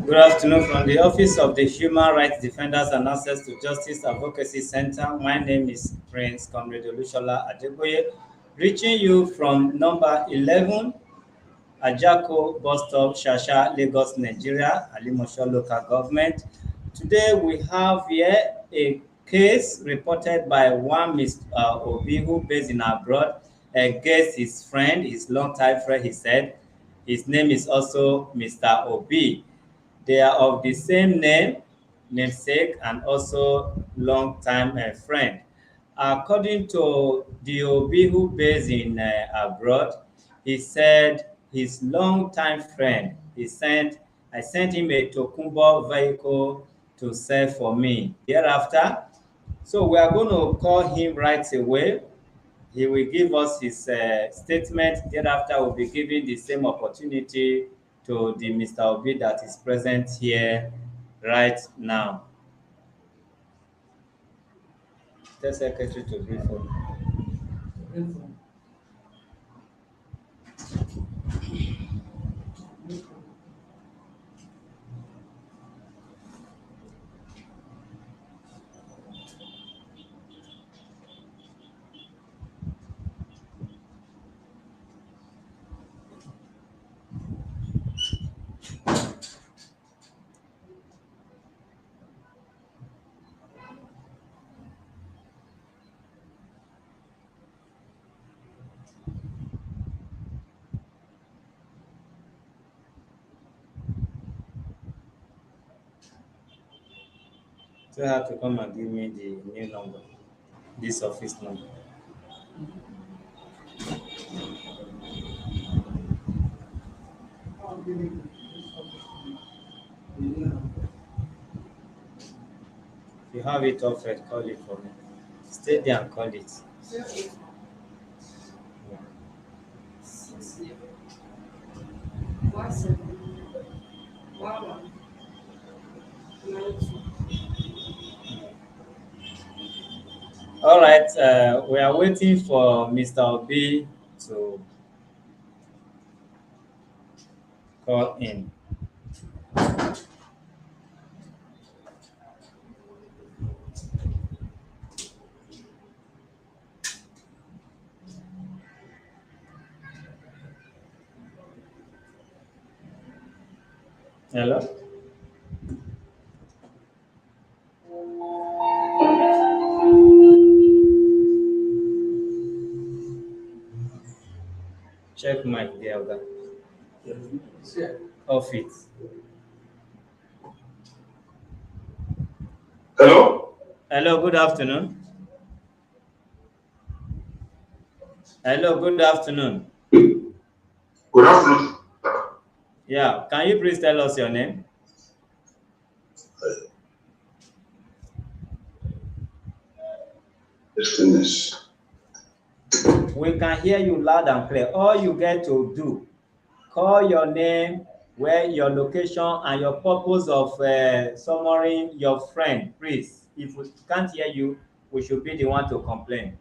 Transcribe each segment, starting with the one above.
Good afternoon from the Office of the Human Rights Defenders and Access to Justice Advocacy Center. My name is Prince Comrade Olushola Adeboye, reaching you from number 11 Ajako Bus Stop, Shasha, Lagos, Nigeria, Alimosho Local Government. Today we have here a case reported by one Mr. Obi who based in abroad against his friend, his longtime friend, he said. His name is also Mr. Obi. They are of the same name, namesake, and also long-time friend. According to the Obi who based in abroad, he said his long-time friend, I sent him a TOKUNBO vehicle to sell for me. Thereafter, so we are going to call him right away. He will give us his statement. Thereafter, we'll be giving the same opportunity to the Mr. Obi that is present here right now. Tell Secretary to brief on. So you have to come and give me the new number, this office number. If you have it offered, call it for me. Stay there and call it. All right, we are waiting for Mr. Obi to call in. Hello? Check mic there, Oga. Off it. Hello? Hello, good afternoon. Hello, good afternoon. Good afternoon. Yeah, can you please tell us your name? Yes. We can hear you loud and clear. All you get to do, call your name, where your location, and your purpose of summoning your friend, please. If we can't hear you, we should be the one to complain.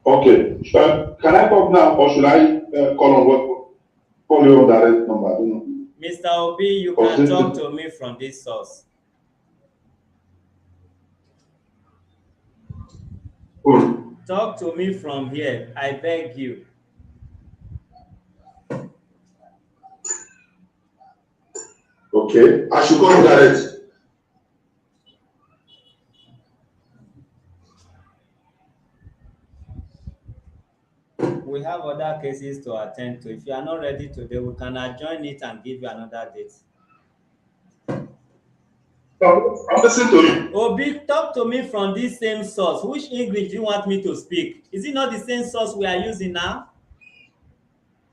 Okay. Can I talk now or should I call your direct number? I don't know. Mr. Obi, you can talk to me from this source. Talk to me from here. I beg you. Okay. I should call you direct. We have other cases to attend to. If you are not ready today, we can adjourn it and give you another date. I'm listening to you. Obi, talk to me from this same source. Which English do you want me to speak? Is it not the same source we are using now?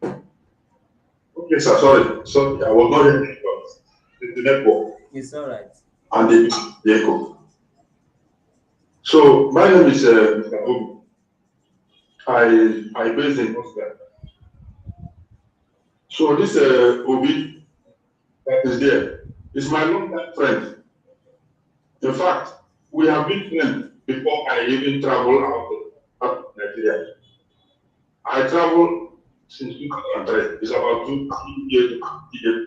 Okay, sir. Sorry. I was not hearing the network. It's all right. And the echo. So, my name is Mr. Obi. I based in Oscar. So, this Obi that is there is my long-time friend. In fact, we have been friends before I even travel out of Nigeria. I traveled since 2003. It's about 2 years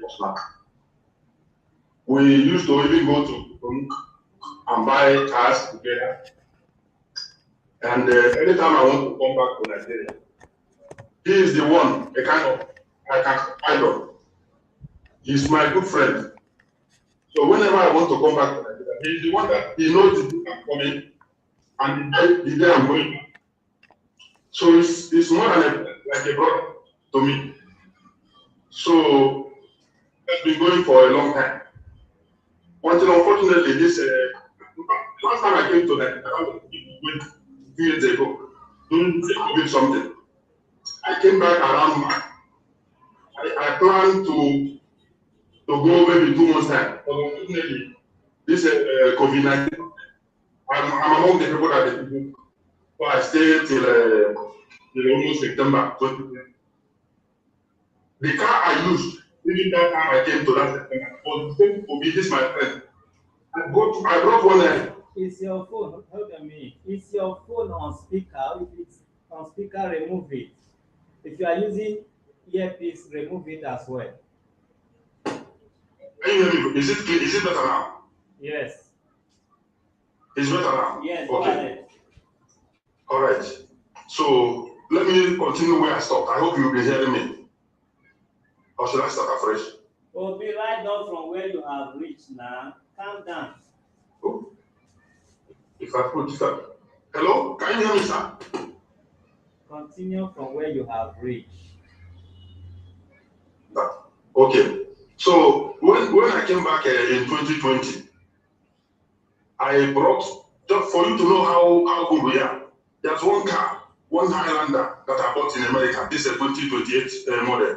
plus now. We used to even go to and buy cars together. And anytime I want to come back to Nigeria, he is the one, a kind of, I can idol. He's my good friend. So whenever I want to come back to Nigeria, he's the one that he knows the day I'm coming and the day I'm going back. So it's more than like a brother to me. So it's been going for a long time. Until unfortunately, this last time I came to Nigeria, 2 years ago, doing something. I came back around March. I planned to go maybe 2 months time. But unfortunately, this COVID-19, I'm among the people that the people. So I stayed till almost September 2020. The car I used, even that time I came to that September, was the same to be this my friend. I brought one. Is your phone? Hold on me. Is your phone on speaker? If it's on speaker, remove it. If you are using earpiece, remove it as well. Can you hear me? Is it better now? Yes. It's better now? Yes, okay. Go ahead. All right. So let me continue where I stopped. I hope you'll be hearing me. Or should I start afresh? Oh, be right down from where you have reached now. Calm down. Oh. If I put that. Hello? Can you hear me, sir? Continue from where you have reached. Okay. So when I came back in 2020, I brought, just for you to know how good we are, there's one car, one Highlander that I bought in America. This is a 2028 model.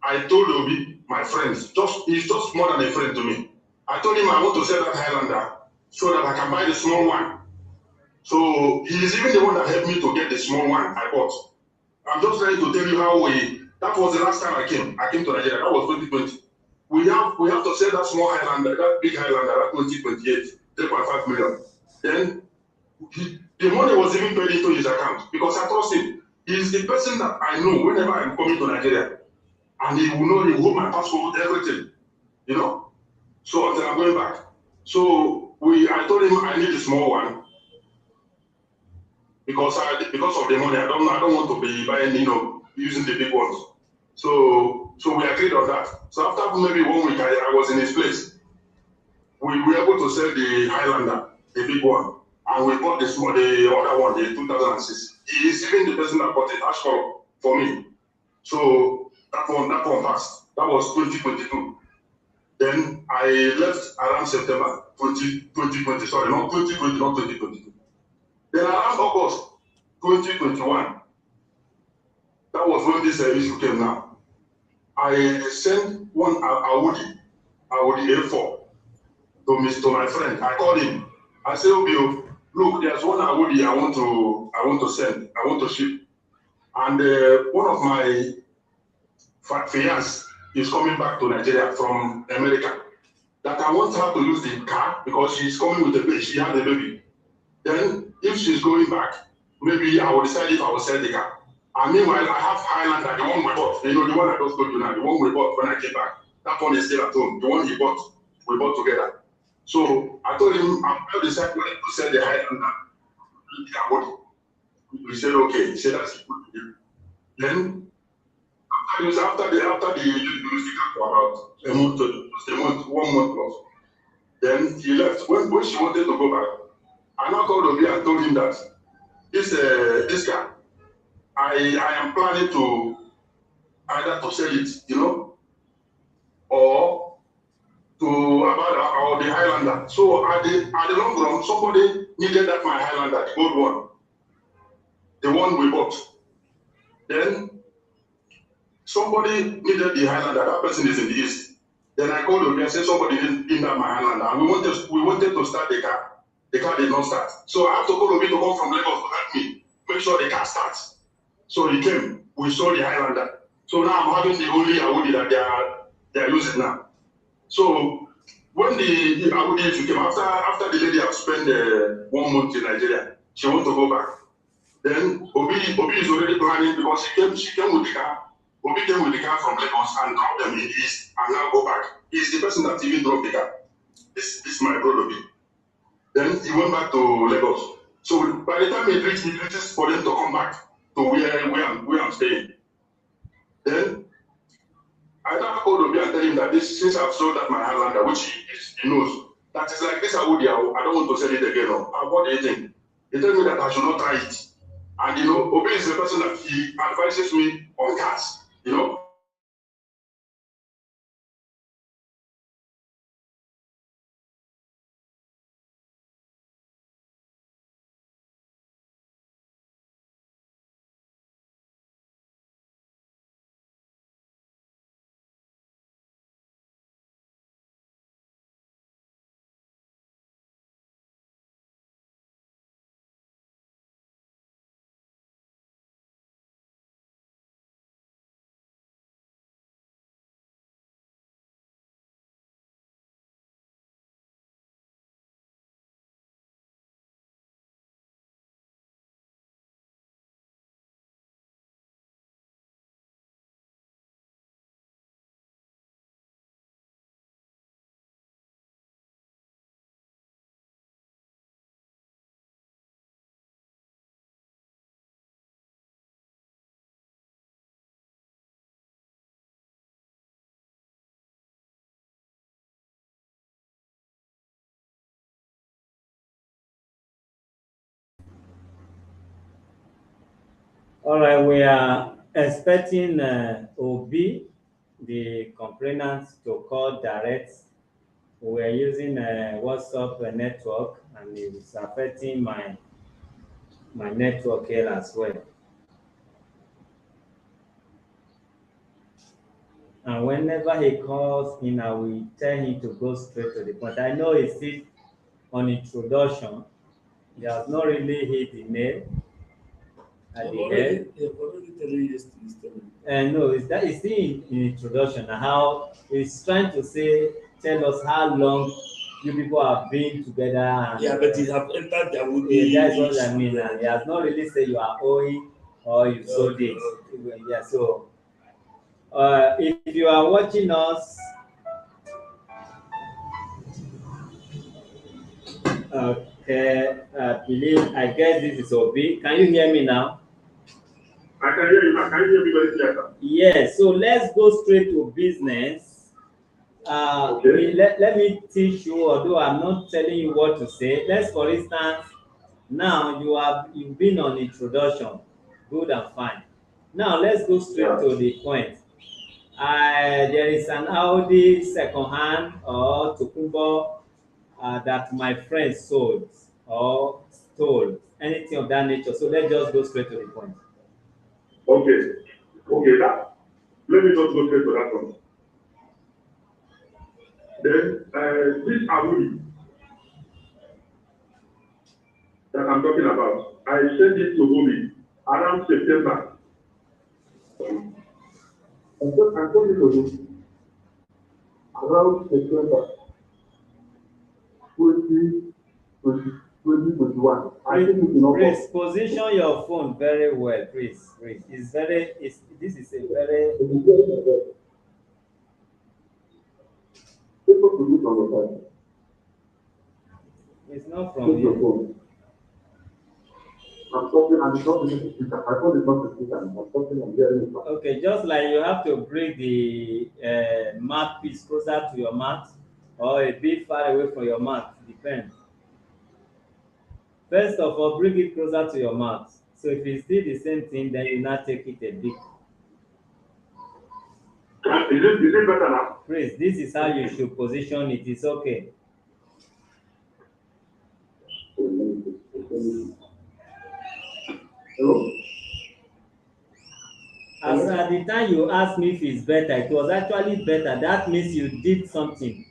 I told Obi, my friends, he's just more than a friend to me. I told him I want to sell that Highlander so that I can buy the small one. So he's even the one that helped me to get the small one I bought. I'm just trying to tell you how that was the last time I came. I came to Nigeria. That was 2020. We have to sell that small Highlander, that big Highlander, that 2028, 3.5 million. Then the money was even paid into his account because I trust him. He's the person that I know whenever I'm coming to Nigeria. And he will know, he will hold my passport, everything. You know? So until I'm going back. So I told him I need a small one. Because of the money, I don't want to be buying, using the big ones. So we agreed on that. So after maybe 1 week, I was in his place. We were able to sell the Highlander, the big one, and we bought the other one, the 2006. He is even the person that bought it, ash color, for me. So that one passed. That was 2022. Then I left around September 2020. Sorry, not 2020, not 2022. Then around August 2021, that was when this issue came now. I sent one Audi A4 to my friend. I called him. I said, Obio, look, there's one Audi I want to send. I want to ship. And one of my fiancés is coming back to Nigeria from America. That I want her to use the car because she's coming with a baby. She had a baby. Then, if she's going back, maybe I will decide if I will sell the car. And meanwhile, I have Highlander, the one we bought. The one I just told you now, the one we bought when I came back. That one is still at home. The one he bought, we bought together. So I told him, I'll decide when to sell the Highlander. He said, okay. He said, that's good. Then, after the for about a month, 1 month plus. Then he left. When she wanted to go back, I now called Obi and told him that this guy, I am planning to either to sell it, or about the Highlander. So at the long run, somebody needed that my Highlander, the old one, the one we bought. Then somebody needed the Highlander. That person is in the east. Then I called Obi and said somebody needed that my Highlander, and we wanted to start the car. The car did not start. So I have to call Obi to come from Lagos to help me make sure the car starts. So he came. We saw the Highlander. So now I'm having the only Audi that they are using now. So when the Audi issue came, after the lady had spent 1 month in Nigeria, she wanted to go back. Then Obi is already planning because she came with the car. Obi came with the car from Lagos and dropped them in the east and now go back. He's the person that even dropped the car. This is my brother Obi. Then he went back to Lagos. So by the time he reaches for them to come back to where I'm staying. Then I now called Obi and tell him that since I've sold that my Highlander, which he knows, that is like this Audi, I don't want to sell it again. No. What do you think? He told me that I should not try it. And Obi is the person that he advises me on cars. All right, we are expecting OB, the complainant, to call direct. We are using WhatsApp network, and it's affecting my network here as well. And whenever he calls in, I will tell him to go straight to the point. I know he's still on introduction. He has not really hit the nail at the head. They've already telling you yesterday. And no, it's still in introduction. How he's trying to tell us how long you people have been together. And, Yeah, but they have entered their wood. yeah, that's what I mean. And he has not really said you are owing or you sold it. Yeah, so if you are watching us, okay, I guess this is Obi. Can you hear me now? I can hear you now. Can you hear me very clear? Yes, so let's go straight to business. Okay. Let me teach you, although I'm not telling you what to say. Let's, for instance, now you've been on introduction, good and fine. Now let's go straight to the point. There is an Audi second hand or TOKUNBO that my friend sold or stole, anything of that nature. So let's just go straight to the point. Okay. Okay, let me just go straight to that one. Then this Audi that I'm talking about, I sent it to Obi around September. I sent it to him around September 2021. Please position your phone very well, please. This is a very. It's not from you. I'm talking, and it's not the speaker. I thought it's not the speaker. I'm talking, I'm hearing it. Okay, just like you have to bring the mouthpiece closer to your mouth or a bit far away from your mouth, depends. First of all, bring it closer to your mouth. So if it's still the same thing, then you now take it a bit. Is it better now? Please, this is how you should position it. It's okay. Hello? As at the time you asked me if it's better, it was actually better. That means you did something.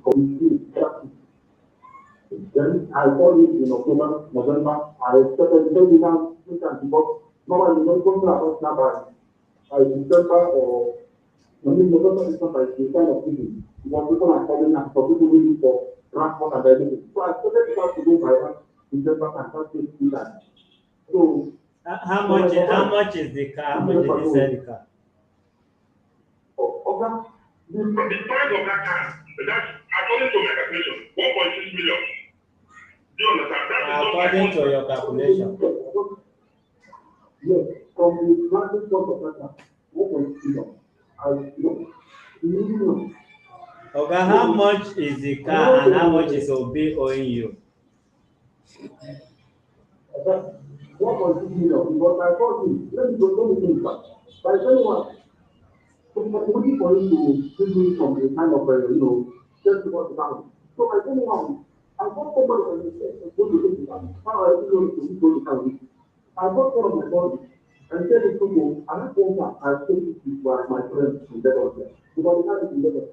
committee. Then I called it in October, November. I expected maybe now because normally you don't come now by December or maybe November, December is the kind of season. Because people are calling us for people waiting for transport and everything. So I expected it to go by that December and start taking that. So how much is the car? How much did you sell the car? Okay. The price of that car, that's according to my calculation, 1.6 million. Do you understand? That is not According to your calculation. Yes, from the planting point of that, what was Okay, how much is the car and how much is Obi owing you? What was because I thought let me think back. By anyone, so I'm looking for him to give me some kind of just because the family. So I don't know. I got somebody on the set and told me how I didn't know to go to family. I got one of my body and said it to go, and I told her I take it to my friends in Devon because the guy is in Devon.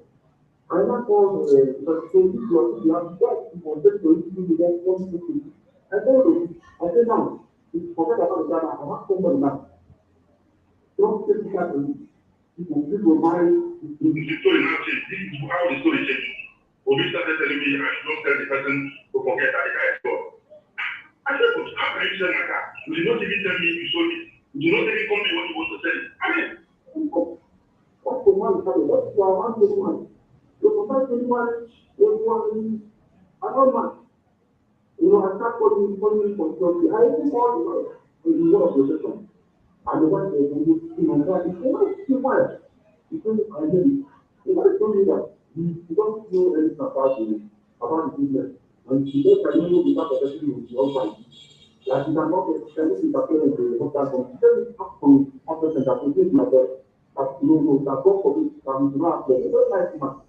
I now called the so this was you have got to contact the issue with them one to I told him, I said now, forget about the guy, I want somebody now. Don't take it out of me. People buy the story now change. This is how the story changed. Obi started telling me I should not tell the person to forget that the guy is gone. I said, but how can you sell my car? You did not even tell me you sold it. You did not even call me when you want to sell it. I mean, what's the one coming? What's the one to one? You provide anyone, I don't mind. I start calling for something. I even called the one of the and the one that that is why because I did it. The one told me that you don't know anything about the business. And she just I don't know without everything with your fight. Like you cannot get anything that parents will not that from. She said it has to 100% that we did my best. That no, that God forbid that we do not have a very nice man.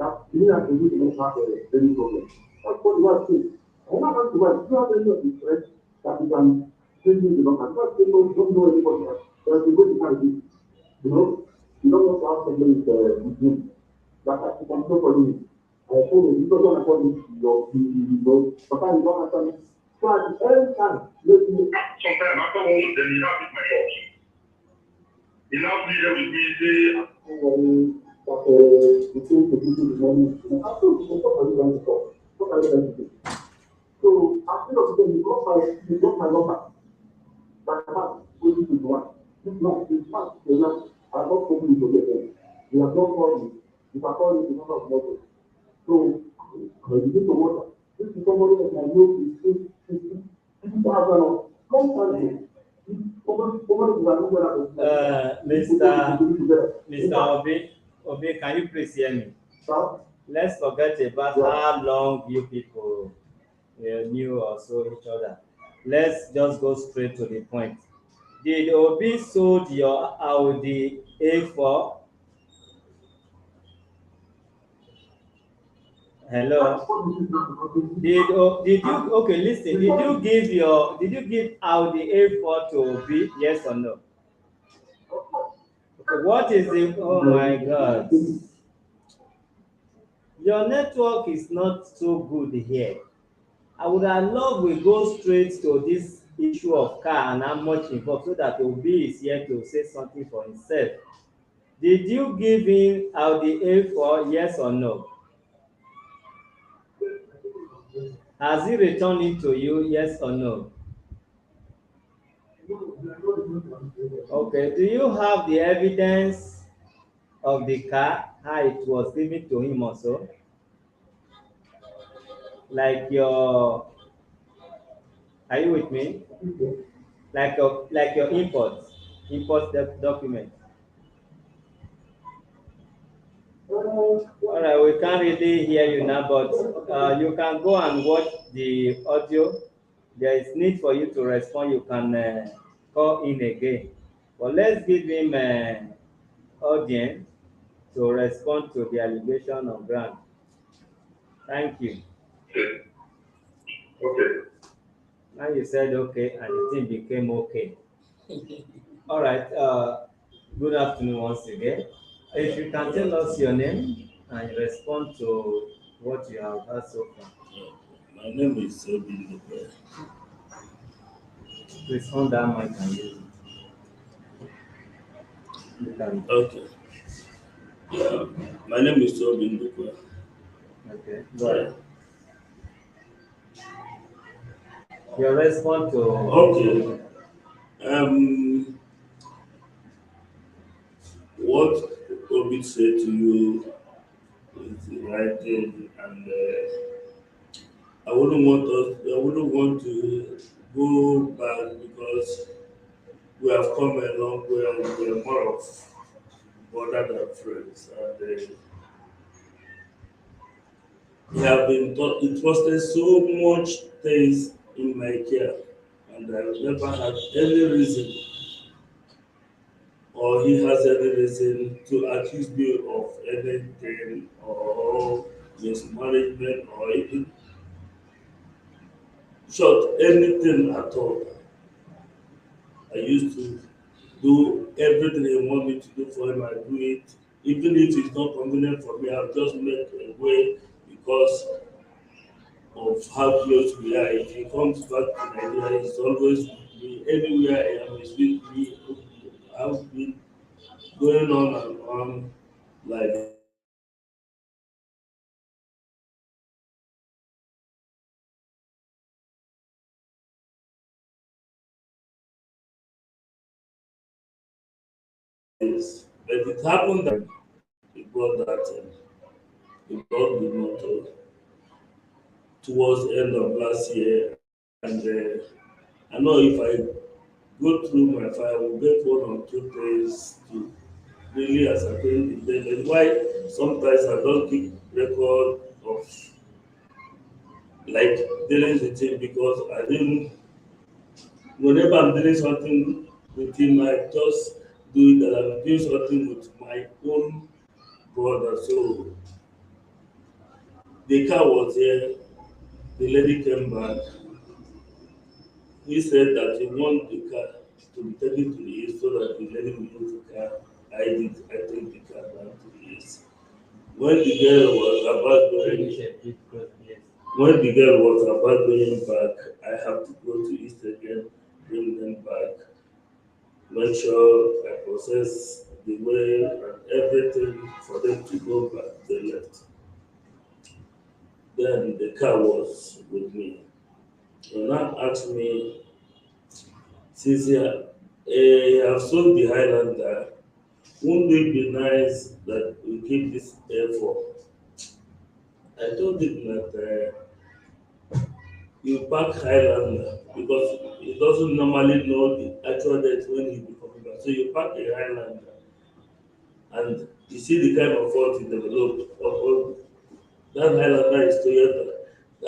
That me and the do not have any problem. That's what you are saying. I'm not going to work. You have any of the friends that you can send me the number. Because people don't know anybody else. There's a way to kind of do. You don't want to have somebody with you. That has to control for you. I told you, because when I call you, sometimes you don't understand me. So at the end time, let me. sometimes after 1 month, then he now pick my shop. He now pleaded with me, say, The thing to do the money. I told you, what are you going to talk? What are you going to do? So after the day, you got my number. My man, going to the one. This man, this man, the man, I have not spoken to them. They have not called me. If I call you, it's not of motors. So, I begin to wonder. This is somebody that I know is 50,000 or long time ago. Mr. Obi, can you please hear me? Let's forget about how long you people knew or saw each other. Let's just go straight to the point. Did Obi sold your Audi A4? Hello. Did you okay? Listen. Did you give Audi A4 to Obi? Yes or no? Okay. What is it? Oh my God. Your network is not so good here. I would have loved we go straight to this issue of car and how much involved so that Obi is here to say something for himself. Did you give him Audi A4? Yes or no? Has he returned it to you? Yes or no? Okay. Do you have the evidence of the car, how it was given to him also? Like your, are you with me? Like your import document. All right, we can't really hear you now, but you can go and watch the audio. There is need for you to respond. You can call in again. But let's give him audience to respond to the allegation on ground. Thank you. okay. Now you said okay, and the thing became okay. All right. Good afternoon once again. If you can tell us your name and respond to what you have heard so far. My name is Obin. Please on that mic and use it. You can. Okay. Yeah. My name is Obin. Okay. Go Yeah. ahead. Your response Okay. to Um, what Obi said to you is the right thing, and I wouldn't want to go back because we have come a long way and we are more of brother than friends. And we have been entrusted so much things in my care, and I've never had any reason or he has any reason to accuse me of anything or mismanagement or even short anything at all. I used to do everything he want me to do for him. I do it, even if it's not convenient for me. I'll just make a way because of how close we are. If he comes back to Nigeria, he's always with me. Anywhere I am, he's with me. I've been going on and on like this. But it happened that he brought he brought the motor towards the end of last year. And I know if I go through my file, I will get one or two things to really ascertain the date. And why sometimes I don't keep record of like dealing with him because I didn't, whenever I'm doing something with him, I just do it that I'm doing something with my own brother. So the car was here, the lady came back. He said that he want the car to be taken to the east so that the lady will use the car. I take the car back to the east. When the girl was about bring going it a bit close, yes. when the girl was about going back, I have to go to east again, bring them back, make sure I process the way and everything for them to go back. They left. Then the car was with me. And now asked me, since have sold the Highlander, wouldn't it be nice that we keep this air for? I told him that you park Highlander because he doesn't normally know the actual date when he will be coming back. So you park a Highlander and you see the kind of fault he developed. That Highlander is Toyota.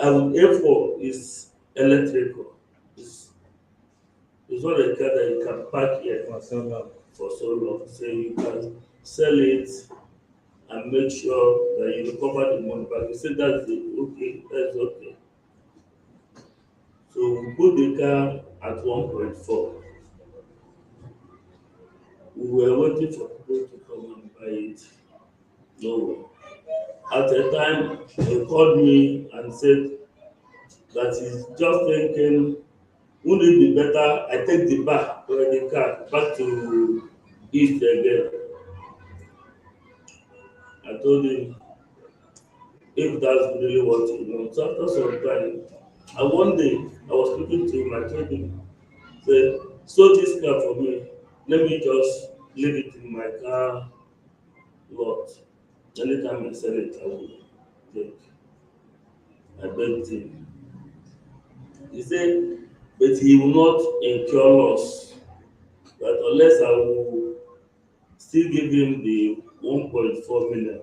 And A4 is electrical. It's, it's not a car that you can park here For so long. for so long. So you can sell it and make sure that you recover the money back. You say okay, that's okay. So we put the car at 1.4. We were waiting for people to come and buy it. No one. At a time, he called me and said that he's just thinking, wouldn't it be better I take the car back to East again? I told him if that's really what he wants. So after some time, and one day I was speaking to him, I told him, say, sold this car for me. Let me just leave it in my car lot. Anytime I sell it, I will take. I begged him. He said, but he will not incur loss. That unless I will still give him the 1.4 million.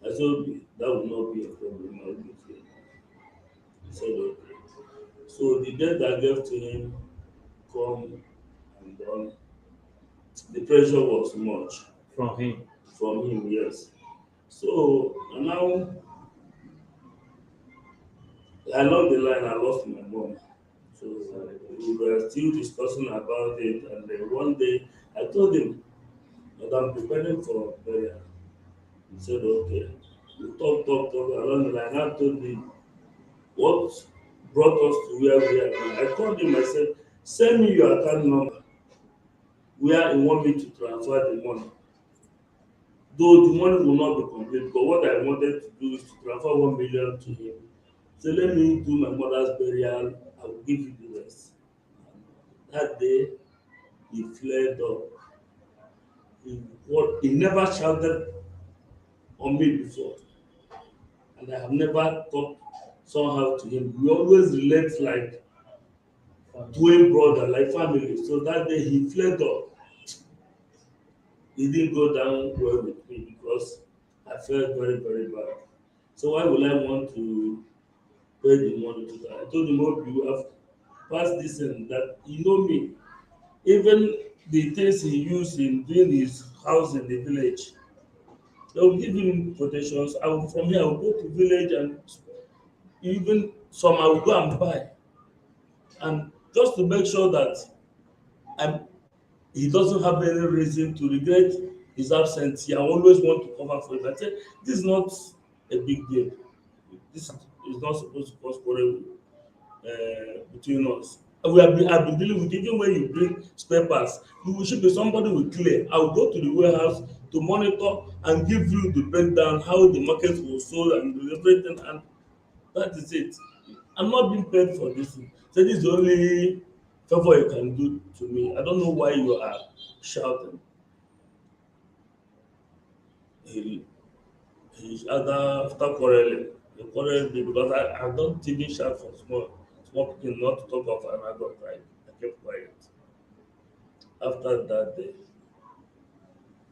I said, that will not be a problem. I will give him. He said, okay. So the debt I gave to him come and done. The pressure was much From him. from him, yes. So and now along the line I lost my mom. So we were still discussing about it and then one day I told him that I'm preparing for burial. He said okay. We talk along the line. I told him what brought us to where we are now. I called him, I said, send me your account number where you want me to transfer the money. Though the money will not be complete, but what I wanted to do is to transfer 1 million to him. So let me do my mother's burial, I will give you the rest. That day he fled up. He never shouted on me before, and I have never talked somehow to him. We always relate like twin brother, like family. So that day he fled up. He didn't go down well with me because I felt very, very bad. So why would I want to pay the money to that? I told him, "Hope you have passed this and that." You know me. Even the things he used in doing his house in the village, they will give him quotations. I will from here I will go to village and even some I will go and buy. And just to make sure that I'm he doesn't have any reason to regret his absence. I always want to cover for him. I say this is not a big deal. This is not supposed to cause quarrel between us. And I've been dealing with even when you bring spare parts, you should be somebody with clear. I will go to the warehouse to monitor and give you the breakdown how the market was sold and everything, and that is it. I'm not being paid for this thing. So this is the only favor you can do to me. I don't know why you are shouting. He he other after quarreling. He quarreled me because I don't even shout for small pikin not to talk of an adult, right? I kept quiet. After that day,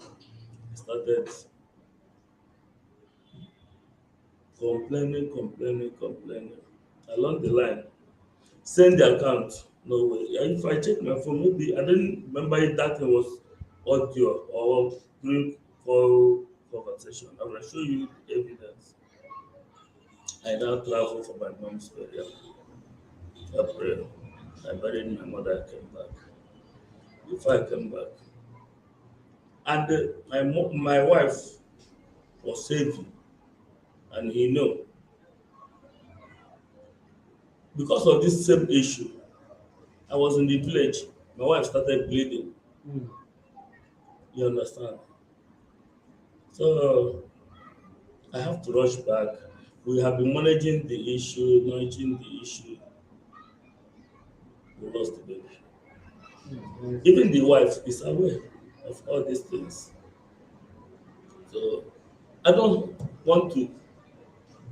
I started complaining. Along the line, send the account. No way. And if I check my phone, maybe I didn't remember if that thing was audio or during call conversation. I will show you the evidence. I now travel for my mom's burial. April. I buried my mother. I came back. Before I came back, and my wife was saving, and he know because of this same issue. I was in the village. My wife started bleeding. Mm. You understand? So I have to rush back. We have been managing the issue. We lost the baby. Mm. Even the wife is aware of all these things. So I don't want to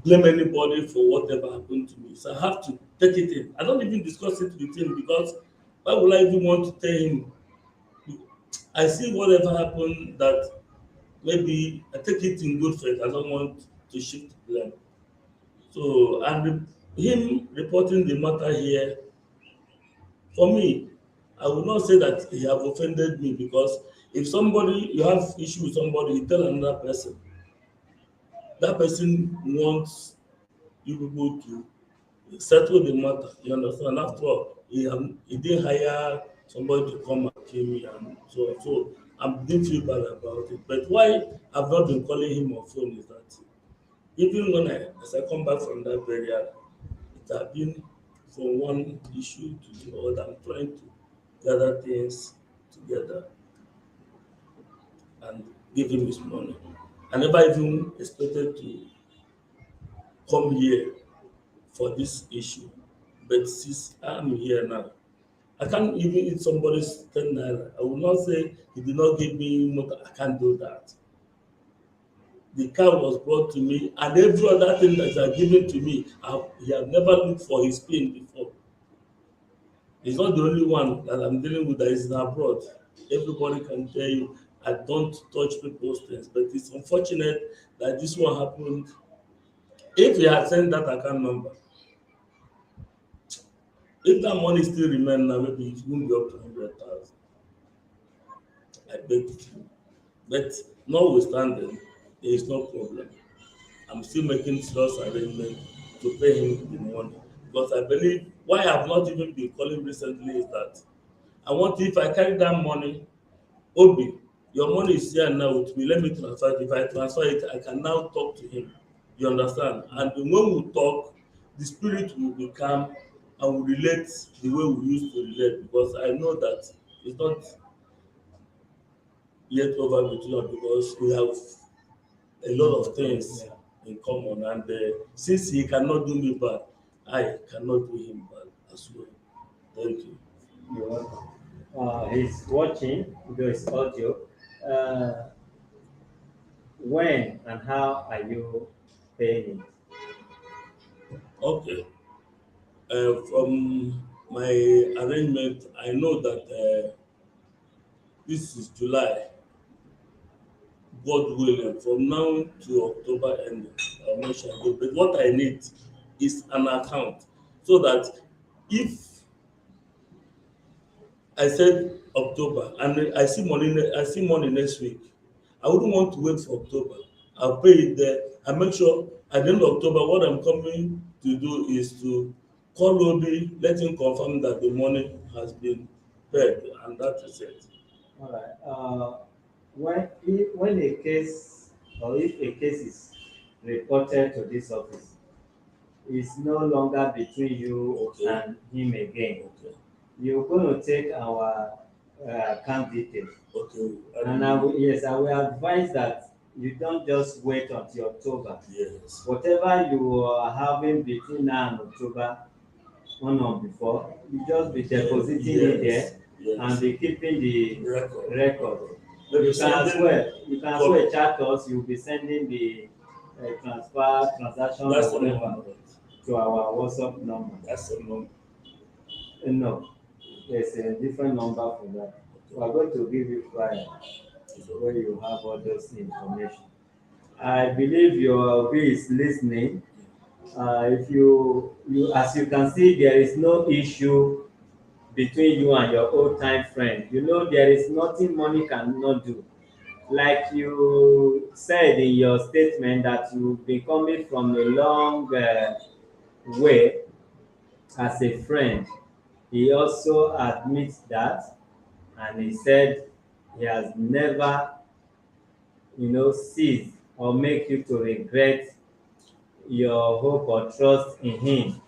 blame anybody for whatever happened to me. So I have to take it in. I don't even discuss it with him because why would I even want to tell him? I see whatever happened that maybe I take it in good faith. I don't want to shift blame. So and him reporting the matter here, for me, I will not say that he have offended me because if somebody you have issue with somebody, you tell another person, that person wants you people to settle the matter. You understand? After all, he didn't hire somebody to come and kill me and so on. So I didn't feel bad about it. But why I've not been calling him on phone is that even when as I come back from that burial, it has been from one issue to the other. I'm trying to gather things together and give him his money. I never even expected to come here for this issue. But since I'm here now, I can't even eat somebody's 10 naira. I will not say he did not give me motor. I can't do that. The car was brought to me, and every other thing that are given to me, he have never looked for his pin before. He's not the only one that I'm dealing with that is in abroad. Everybody can tell you I don't touch people's things, but it's unfortunate that this one happened. If he had sent that account number, if that money still remain now, maybe it won't be up to 100,000. I beg you. But notwithstanding, there is no problem. I'm still making serious arrangement to pay him the money because I believe why I've not even been calling recently is that I want if I carry that money, Obi. Your money is here now with me. Let me transfer it. If I transfer it, I can now talk to him. You understand? And when we talk, the spirit will be calm and will relate the way we used to relate, because I know that it's not yet over between us, because we have a lot of things Yeah. in common. And since he cannot do me bad, I cannot do him bad as well. Thank you. You're welcome. He's watching this audio. Uh, when and how are you paying Okay. From my arrangement, I know that this is July. God willing, from now to October ending, I'll make sure I go. But what I need is an account, so that if I said October and I see money next week, I wouldn't want to wait for October. I'll pay it there and make sure at the end of October what I'm coming to do is to call Obi, let him confirm that the money has been paid, and that is it. it? All right. When a case or if a case is reported to this office, it's no longer between you Okay. and him again. Okay. You're going to take our account details. Okay. And yes, I will advise that you don't just wait until October. Yes. Whatever you are having between now and October, on or before, you just be depositing it Yes. there and Yes. be keeping the Record. record. Maybe You can as sending well, you can as copy. well chat us. You'll be sending the transfer transaction That's or the whatever number. to our WhatsApp number. That's the number. No, there's a different number for that. We are going to give you flyer where you have all those information. I believe your V is listening. If you as you can see, there is no issue between you and your old time friend. You know there is nothing money cannot do. Like you said in your statement that you've been coming from a long way as a friend. He also admits that, and he said he has never, ceased or make you to regret your hope or trust in him.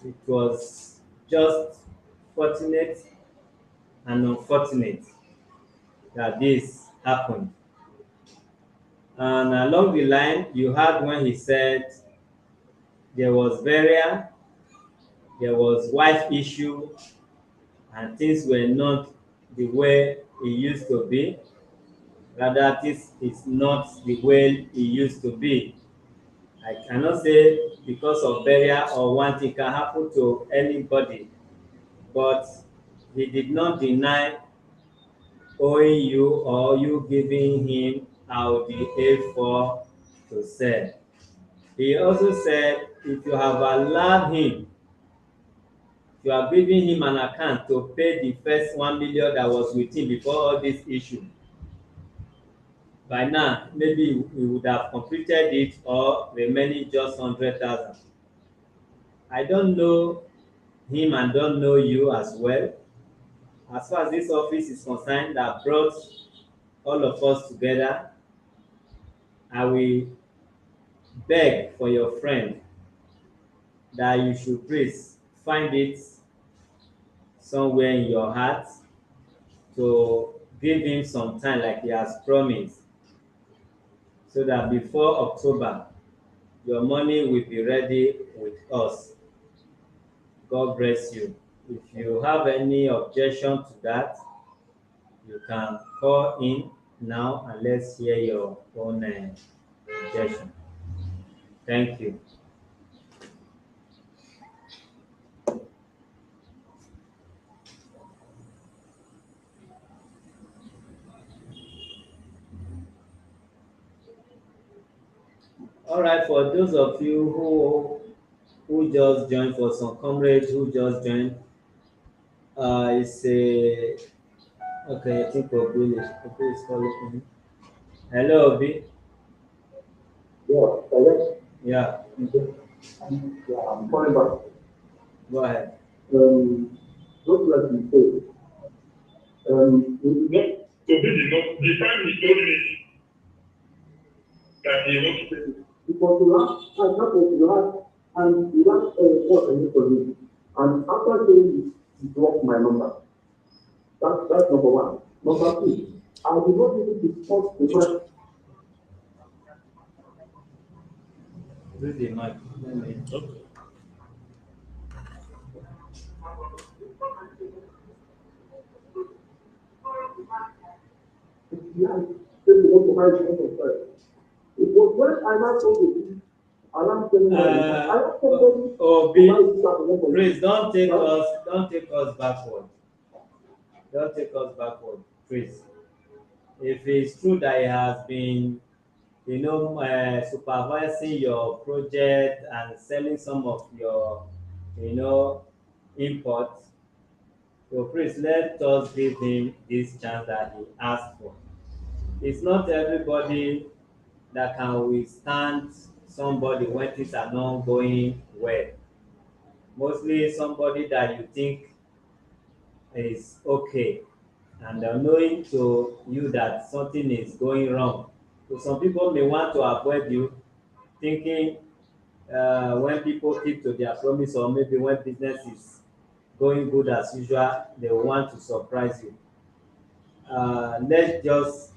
It was just fortunate and unfortunate that this happened. And along the line, you heard when he said there was burial, there was wife issue, and things were not the way it used to be. Rather, this is not the way it used to be. I cannot say because of burial or one thing can happen to anybody, but he did not deny owing you or you giving him Audi A4 to sell. He also said if you have allowed him, you are giving him an account to pay the first 1 million that was with him before all this issue. By now, maybe we would have completed it or remaining just 100,000. I don't know him and don't know you as well. As far as this office is concerned, that brought all of us together, I will beg for your friend that you should please find it somewhere in your heart to give him some time like he has promised, so that before October, your money will be ready with us. God bless you. If you have any objection to that, you can call in now and let's hear your own objection. Thank you. All right, for those of you who just joined, for some comrades who just joined, it's a okay. I think Obi is calling in. Hello, Obi. Yeah, correct. Yeah, Yeah, I'm calling back. go ahead. Just like you said, we get So this is not the time he told me that he wants to pay me. Because the last, and that was the last, and the last what I need for you. And after saying this, he blocked my number. That's number one. Number two, I did not even discuss the question. Use the mic. Let me. Okay. Yeah, say you want to buy something first. It was when I now told you, around 10 I asked somebody Oh, to buy Bill, this at 1.2. please don't take us backward. Don't take us backward, please. If it's true that he has been, supervising your project and selling some of your, you know, imports, so please let us give him this chance that he asked for. It's not everybody that can withstand somebody when things are not going well. Mostly somebody that you think is okay, and knowing to you that something is going wrong. So some people may want to avoid you, thinking when people keep to their promise, or maybe when business is going good as usual, they want to surprise you. Let's just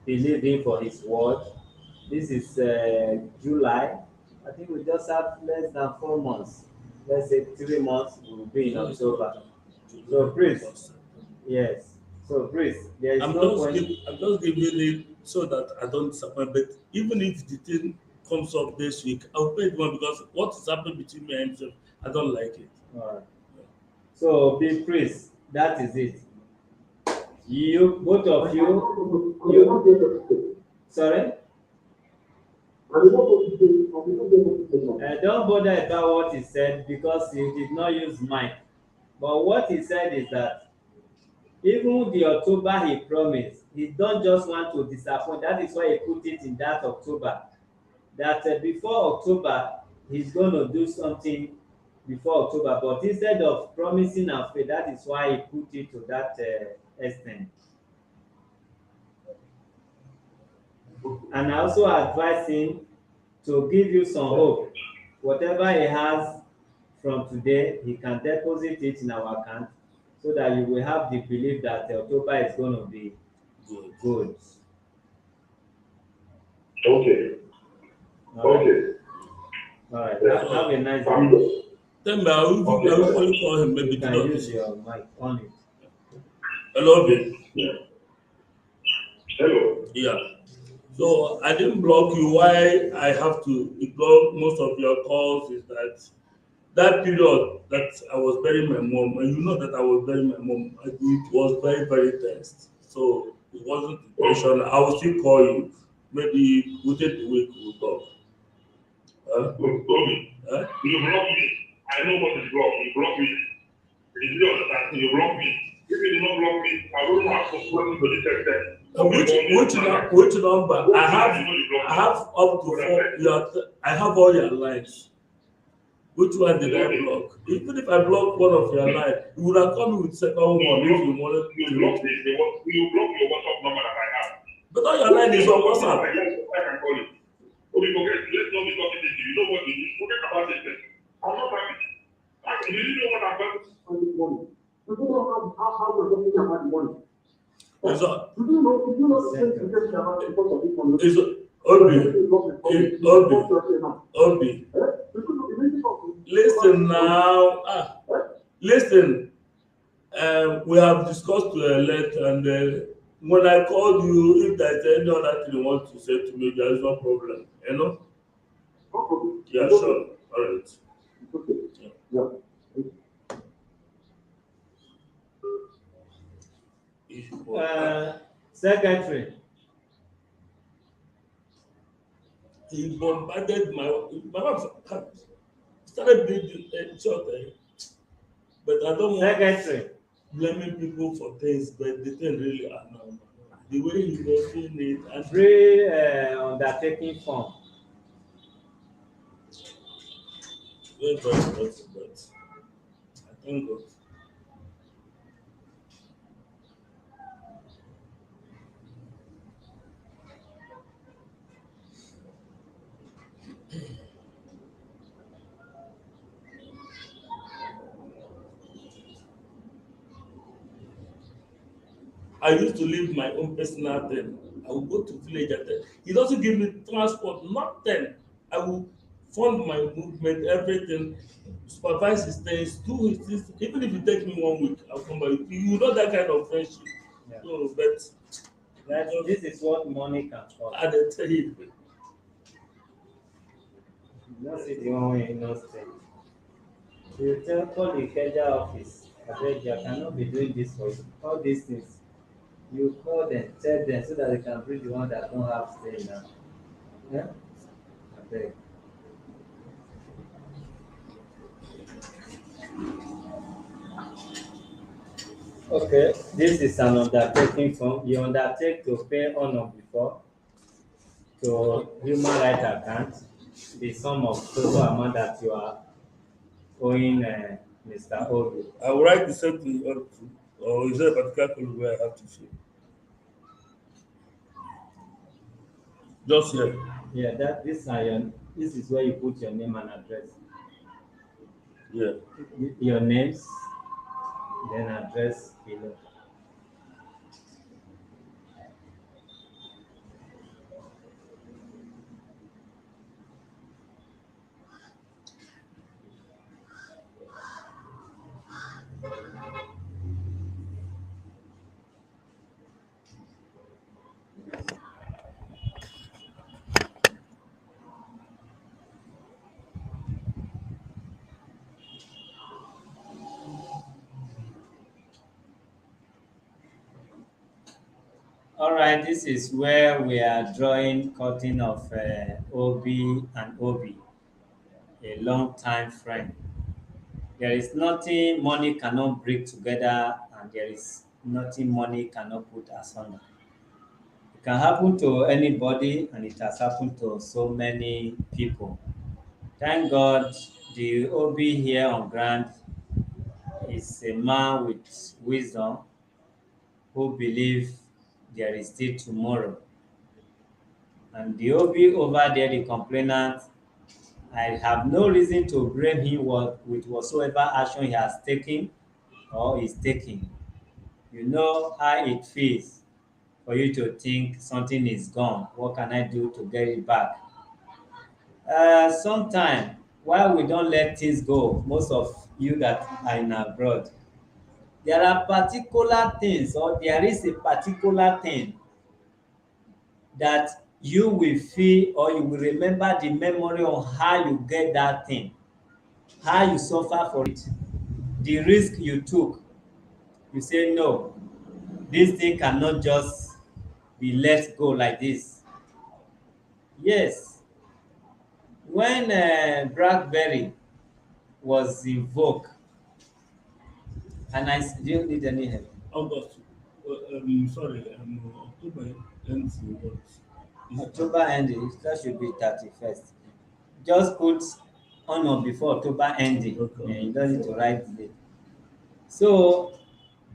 believe him for his word. This is July. I think we just have less than 4 months. Let's say 3 months, we will be in October. So please, yes. So please, there is no point. I'm just giving it so that I don't disappoint. But even if the thing comes up this week, I'll pay it more because what is happening between me and himself, I don't like it. Alright. So be please, that is it. You both of you, sorry. Don't bother about what he said because he did not use mic. But what he said is that even the October he promised, he don't just want to disappoint. That is why he put it in that October. That before October, he's going to do something before October. But instead of promising and faith, that is why he put it to that extent. And I also advise him to give you some hope. Whatever he has from today, he can deposit it in our account so that you will have the belief that October is going to be good. Okay. All right. Okay. All right. Yeah. Have a nice I'm day. good. Tell me, I will call him maybe You can today. use your mic on it. Hello, Ben. Yeah. Hello. Yeah. So I didn't block you. Why I have to ignore most of your calls is that period that I was burying my mom, and you know that I was burying my mom, it was very, very tense. So it wasn't intentional. I will still call you. Maybe within the week we'll talk. Toby, Huh? you block me. I know what is block. You block me. If you understand, you block me. If you do not block me, I wouldn't have spoken to the text there. Which number? I have up to 4. I have all your lines. Which one did I block? Even if I block one of your lines, you would have come with second one if you wanted You to. block your WhatsApp number that I have. But all your line is on WhatsApp. I can call you. Okay, forget. Let's not be talking this. You know what it is. Forget about this. I'm not happy. You didn't know what happened. You don't know how we're talking about the money. It's a, You don't know the things you just about because of this money. it's a, Obi. Listen now. Listen. We have discussed to a length, and when I called you, if there's any other thing you want to say to me, there is no problem. You know? Yeah, sure. All right. Yeah. Secretary. He bombarded my wife started bleeding short, but I don't want Secretary. blaming people for things, but the thing really annoyed me. The way he was doing it and Free undertaking form. very, very stressful, but I thank God. I used to leave my own personal thing. I will go to village at 10. He doesn't give me transport, nothing. I will fund my movement, everything, supervise his things, do his things. Even if it takes me 1 week, I'll come back. You know that kind of friendship. Yeah. So, but That just this is what money can cost. I dey tell you, You don't see the one way in no state. You tell call the Keja office. I beg you, I cannot be doing this for you. All these things. You call them, tell them so that they can bring the one that don't have stay now. Yeah? I beg. Okay, this is an undertaking form. You undertake to pay honor before to human right account the sum of total amount that you are owing Mr. Obi. I will write the same thing up to, or is there a particular column where I have to fill? Just here. Yeah, that this is where you put your name and address. Yeah. Your names, then address below. All right, this is where we are drawing cutting of OB and OB, a long time friend. There is nothing money cannot bring together, and there is nothing money cannot put asunder. It can happen to anybody, and it has happened to so many people. Thank God the OB here on ground is a man with wisdom who believes there is still tomorrow. And the OB over there, the complainant, I have no reason to blame him with whatsoever action he has taken or is taking. You know how it feels for you to think something is gone. What can I do to get it back? Sometimes, while we don't let things go, most of you that are in abroad, there are particular things or there is a particular thing that you will feel or you will remember the memory on how you get that thing, how you suffer for it, the risk you took. You say, no, this thing cannot just be let go like this. Yes, when BlackBerry was in vogue, and do you need any help? August. Sorry, October ends in what? This October ending, that should be 31st. Just put on or before October ending. Okay. You don't need to write the date. So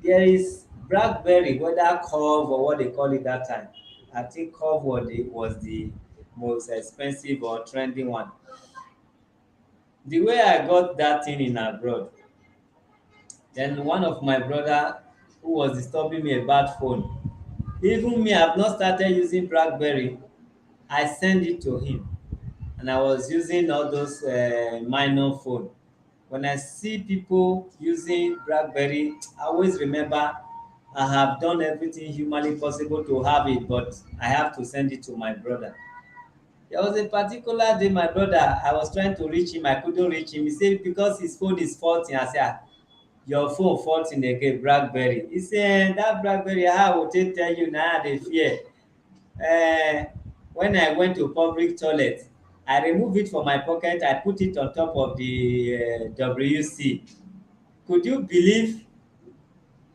there is BlackBerry, whether Curve or what they call it that time. I think Curve was the most expensive or trending one. The way I got that thing in abroad, then one of my brother who was disturbing me about phone, even me, I've not started using BlackBerry. I send it to him, and I was using all those minor phone. When I see people using BlackBerry, I always remember I have done everything humanly possible to have it, but I have to send it to my brother. There was a particular day my brother, I was trying to reach him, I couldn't reach him. He said because his phone is faulty. I said, "Ah, your phone faulty again, BlackBerry." He said, that BlackBerry, how I will take tell you now dey fear. um when I went to public toilet, I remove it from my pocket, I put it on top of the WC. Could you believe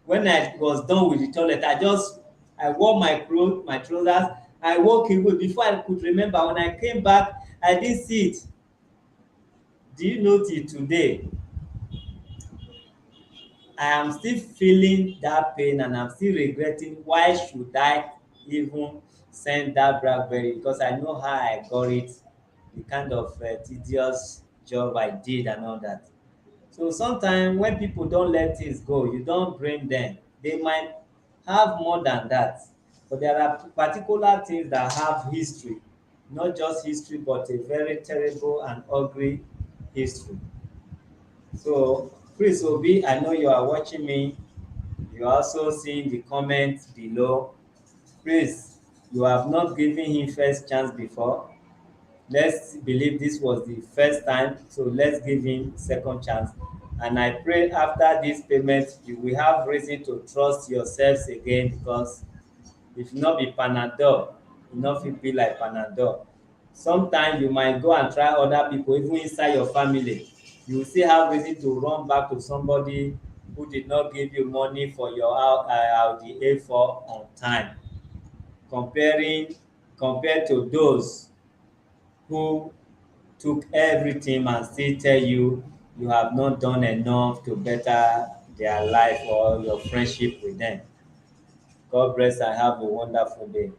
when I was done with the toilet, I wore my cloth, my trousers, I walk away. Before I could remember, when I came back, I didn't see it. Do you know till today, I am still feeling that pain and I'm still regretting why should I even send that BlackBerry, because I know how I got it, the kind of tedious job I did and all that. So sometimes when people don't let things go, you don't blame them. They might have more than that. But there are particular things that have history, not just history, but a very terrible and ugly history. So, Chris Obi, I know you are watching me. You are also seeing the comments below. Chris, you have not given him first chance before. Let's believe this was the first time, so let's give him second chance. And I pray after this payment, you will have reason to trust yourselves again, because if not be Panadol, e no fit be like Panadol. Sometimes you might go and try other people, even inside your family. You will still have reason to run back to somebody who did not give you money for your Audi A4 on time. Comparing compared to those who took everything and still tell you you have not done enough to better their life or your friendship with them. God bless and have a wonderful day.